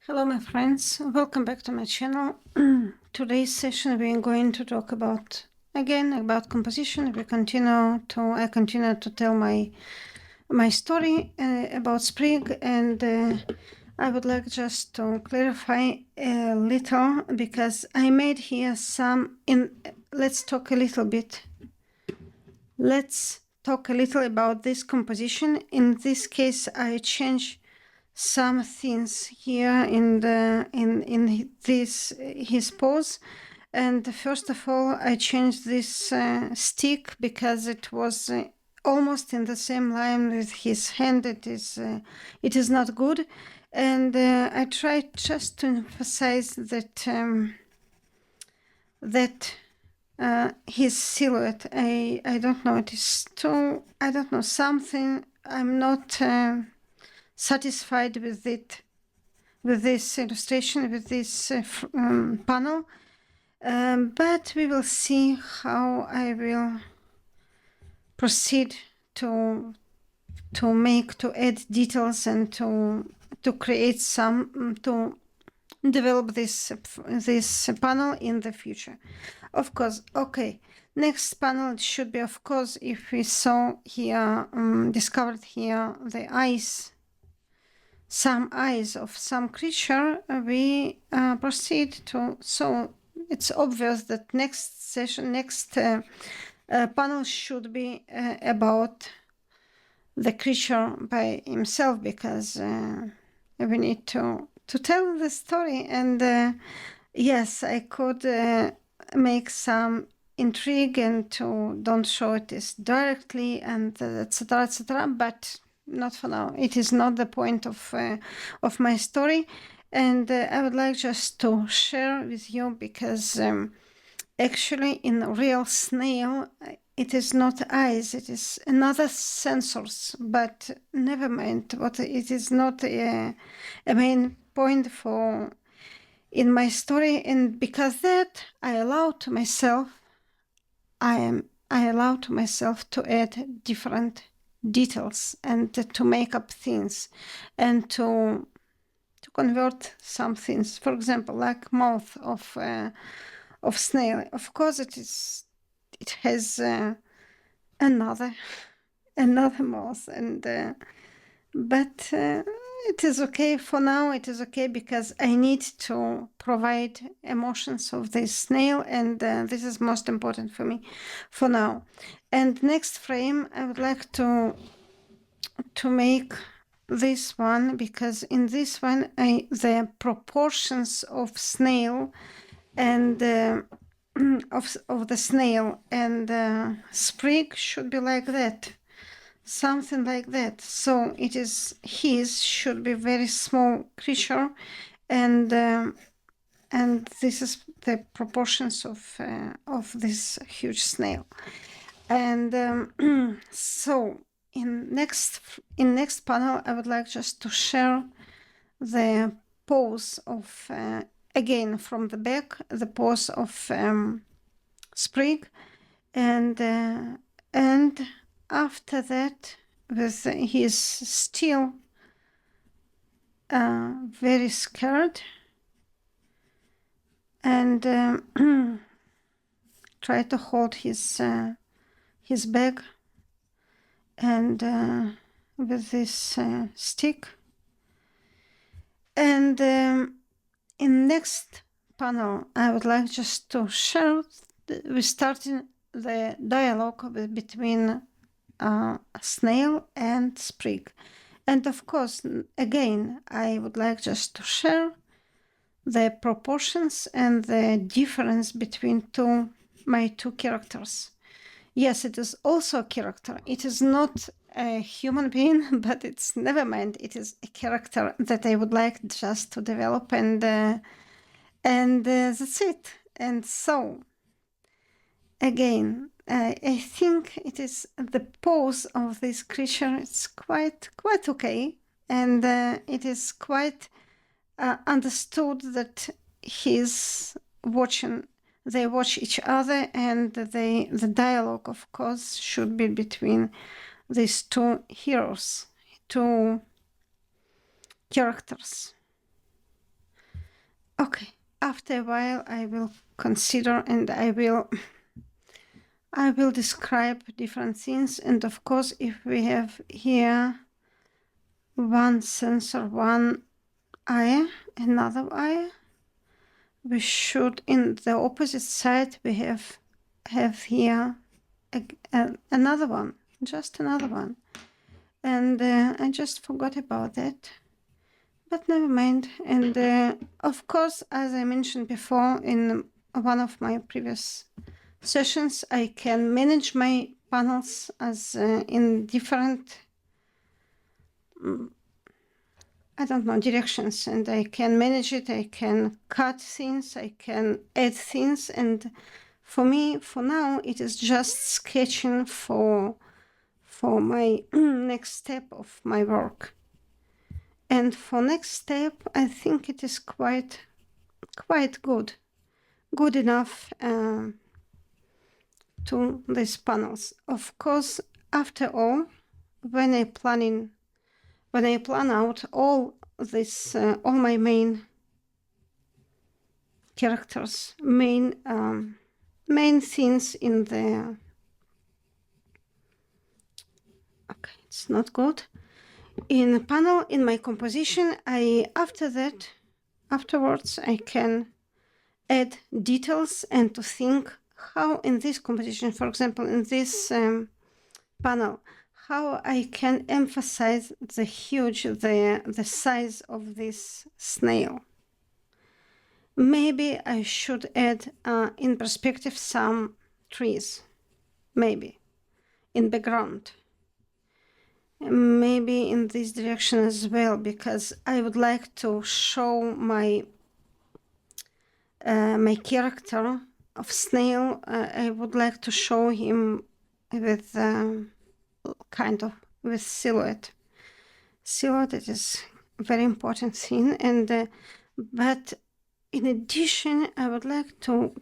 Hello my friends, welcome back to my channel. Today's session we are going to talk about composition. I continue to tell my story about Sprig, and I would like just to clarify a little because I made here let's talk a little about this composition. In this case I change some things here in this his pose, and first of all I changed this stick because it was almost in the same line with his hand. It is not good, and I tried just to emphasize that his silhouette. I don't know, it is too, I don't know, something I'm not satisfied with it, with this illustration, with this panel, but we will see how I will proceed to add details and to create some to develop this panel in the future. Of course, okay. Next panel should be, of course, if we saw here, discovered here the eyes, some eyes of some creature, we proceed to, so it's obvious that next panel should be about the creature by himself, because we need to tell the story. And yes, I could make some intrigue and to don't show it as directly, and etc., but not for now. It is not the point of my story, and I would like just to share with you, because actually in real snail it is not eyes, it is another sensors, but never mind. What it is not a main point for in my story, and because that I allow to myself to add different details and to make up things and to convert some things. For example, like mouth of snail. Of course, it has another mouth, and but it is okay for now. It is okay because I need to provide emotions of this snail, and this is most important for me for now. And next frame I would like to make this one, because in this one the proportions of snail and of the snail and Sprig should be like that, something like that. So it is, his should be very small creature, and this is the proportions of this huge snail. And so in next panel I would like just to share the pose of again from the back, the pose of Sprig, and after that, with he's still very scared, and try to hold his bag, and with this stick. And in next panel I would like just to share, we're starting the dialogue between snail and Sprig. And of course, again, I would like just to share the proportions and the difference between my two characters. Yes, it is also a character. It is not a human being, but it's, never mind, it is a character that I would like just to develop, and that's it. And so, again, I think it is the pose of this creature. It's quite okay, and it is quite understood that he's watching. They watch each other, and the dialogue, of course, should be between these two heroes, two characters. after a while I will consider and I will describe different things. And of course, if we have here one sensor, one eye, another eye, we should, in the opposite side, we have here another one, just another one. And I just forgot about that, but never mind. And of course, as I mentioned before in one of my previous sessions, I can manage my panels as in different I don't know, directions, and I can manage it. I can cut things, I can add things, and for me, for now, it is just sketching for my next step of my work. And for next step, I think it is quite good enough to these panels. Of course, after all, when I plan out all this, all my main characters, main things in the, okay, it's not good. In the panel, in my composition, afterwards, I can add details and to think how in this composition, for example, in this panel, how I can emphasize the size of this snail. Maybe I should add in perspective some trees, maybe in background. Maybe in this direction as well, because I would like to show my my character of snail. I would like to show him with kind of with silhouette. Silhouette is a very important thing, and but in addition, I would like to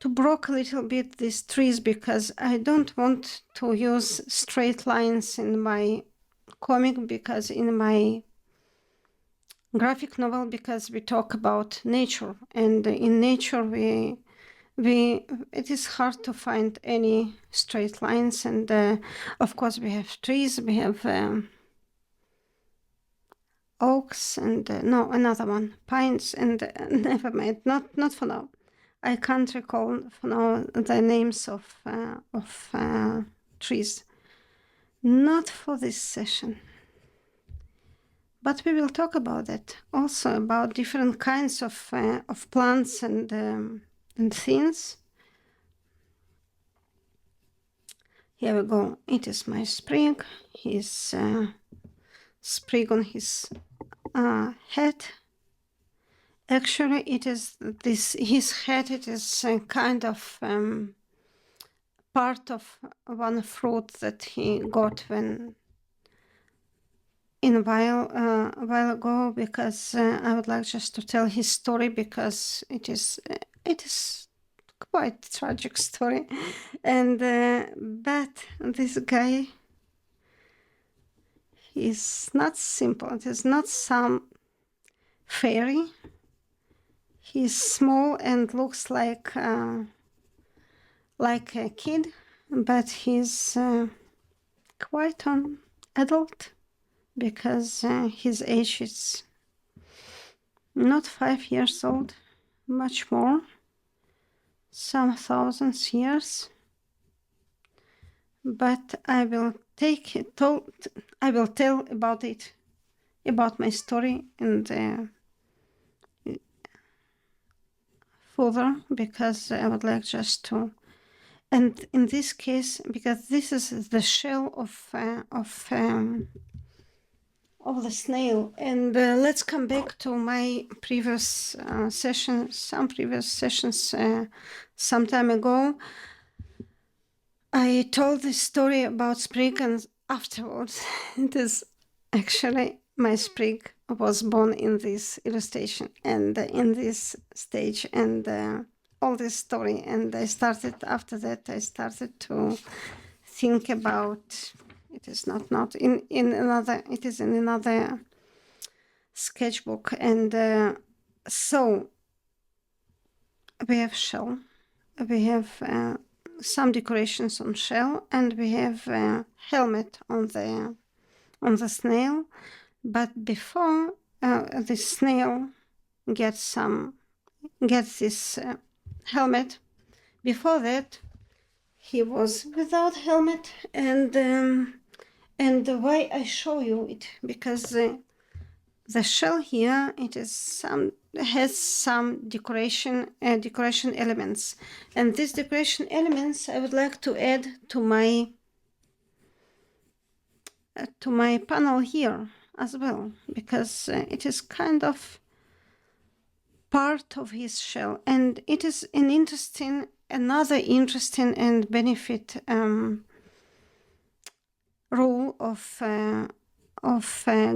block a little bit these trees, because I don't want to use straight lines in my comic, because in my graphic novel, because we talk about nature, and in nature it is hard to find any straight lines, and of course we have trees, we have oaks, and no, another one, pines, and never mind, not for now. I can't recall for now the names of trees. Not for this session. But we will talk about it also, about different kinds of plants and things. Here we go. It is my Sprig. His Sprig on his head. Actually, it is his head. It is kind of part of one fruit that he got when in a while ago, because I would like just to tell his story, because it is quite tragic story, and but this guy is not simple. It is not some fairy. He's small and looks like a kid, but he's quite an adult, because his age is not 5 years old, much more, some thousands years. But I will tell about it, about my story, and further, because I would like just to, and in this case, because this is the shell of the snail. And let's come back to my previous sessions, some time ago. I told this story about Sprig, and afterwards, it is actually my Sprig was born in this illustration and in this stage, and all this story. And after that I started to think about, it is not in another, it is in another sketchbook, and So we have shell, we have some decorations on shell, and we have a helmet on the snail. But before the snail gets this helmet, before that he was without helmet. And why I show you it, because the shell here, has some decoration elements, and these decoration elements I would like to add to my panel here as well, because it is kind of part of his shell, and it is another interesting and benefit rule of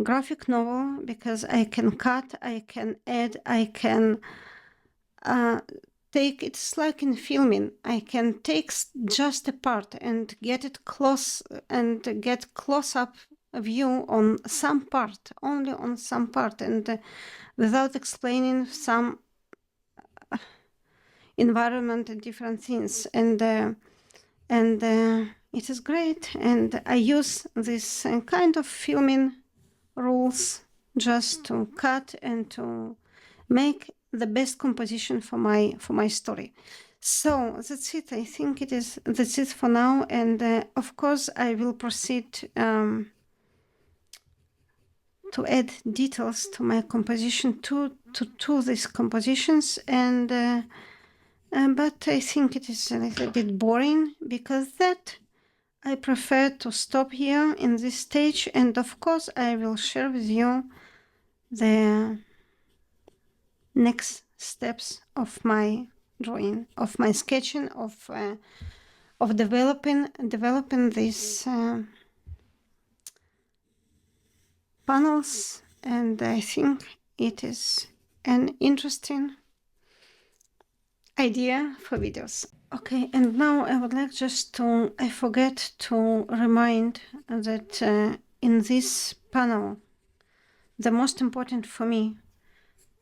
graphic novel, because I can cut, I can add, I can take, it's like in filming, I can take just a part and get it close, and get close-up view on some part, only on some part, and without explaining some environment and different things, and it is great. And I use this kind of filming rules just to cut and to make the best composition for my story. So that's it. I think that's it for now, and of course I will proceed to add details to my composition, to these compositions, and but I think it is a little bit boring, because that I prefer to stop here in this stage, and of course I will share with you the next steps of my drawing, of my sketching, of developing these panels, and I think it is an interesting idea for videos. Okay, and now I would like I forget to remind that in this panel, the most important for me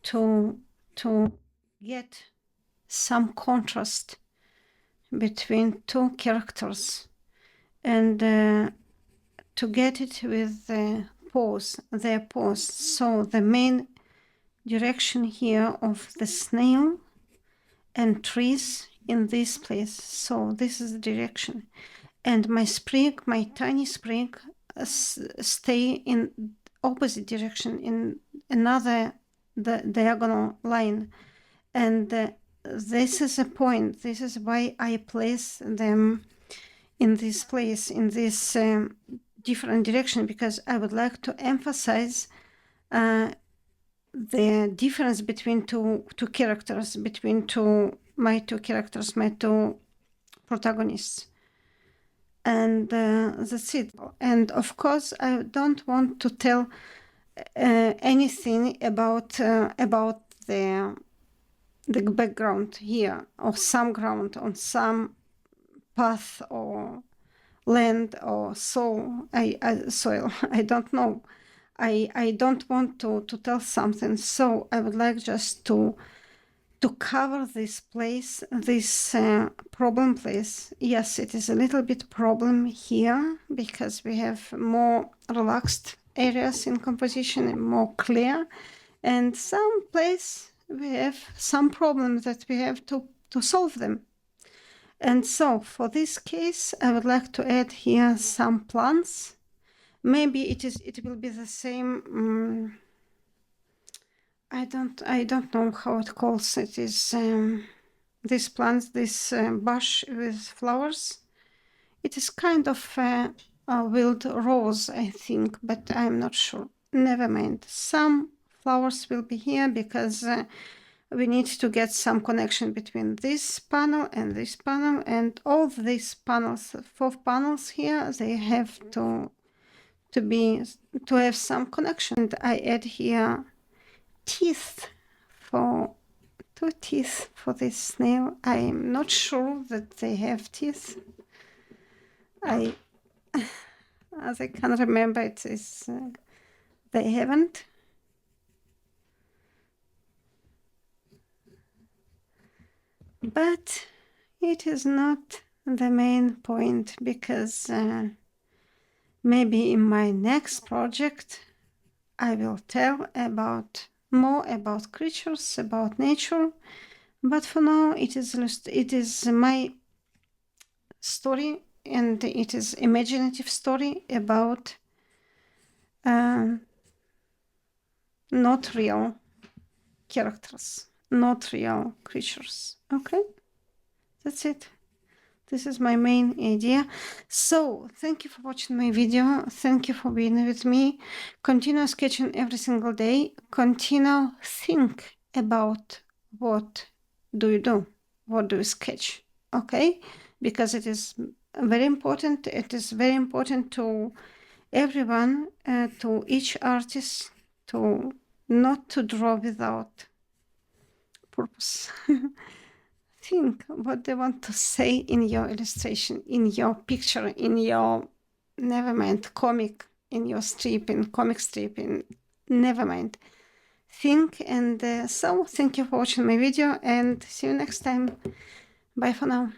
to get some contrast between two characters, and to get it with their pose. So the main direction here of the snail and trees in this place. So this is the direction, and my sprig, my tiny sprig, stay in opposite direction, in another diagonal line, and this is a point. This is why I place them in this place, in this different direction, because I would like to emphasize the difference between two characters, my two characters, my two protagonists. And that's it. And of course, I don't want to tell anything about the background here, or some ground on some path or land or soil. I don't know. I don't want to tell something, so I would like just to cover this place, this problem place. Yes, it is a little bit problem here, because we have more relaxed areas in composition and more clear, and some place we have some problems that we have to solve them. And so for this case, I would like to add here some plants. Maybe it will be the same. I don't know how it calls. It is this plant, this bush with flowers. It is kind of a wild rose, I think, but I'm not sure. Never mind. Some flowers will be here, because we need to get some connection between this panel and this panel, and all these panels, 4 panels here, they have to have some connection. And I add here teeth, for 2 teeth for this snail. I'm not sure that they have teeth. As I can remember, they haven't. But it is not the main point, because maybe in my next project I will tell about more about creatures, about nature. But for now, it is my story, and it is imaginative story about not real characters, not real creatures. Okay, that's it. This is my main idea. So thank you for watching my video. Thank you for being with me. Continue sketching every single day. Continue think about what do you do? What do you sketch? Okay? Because it is very important. It is very important to everyone, to each artist, to not to draw without purpose. Think what they want to say in your illustration, in your picture, in your, never mind, comic, in your strip, in comic strip, in, never mind. Think, and so thank you for watching my video, and see you next time. Bye for now.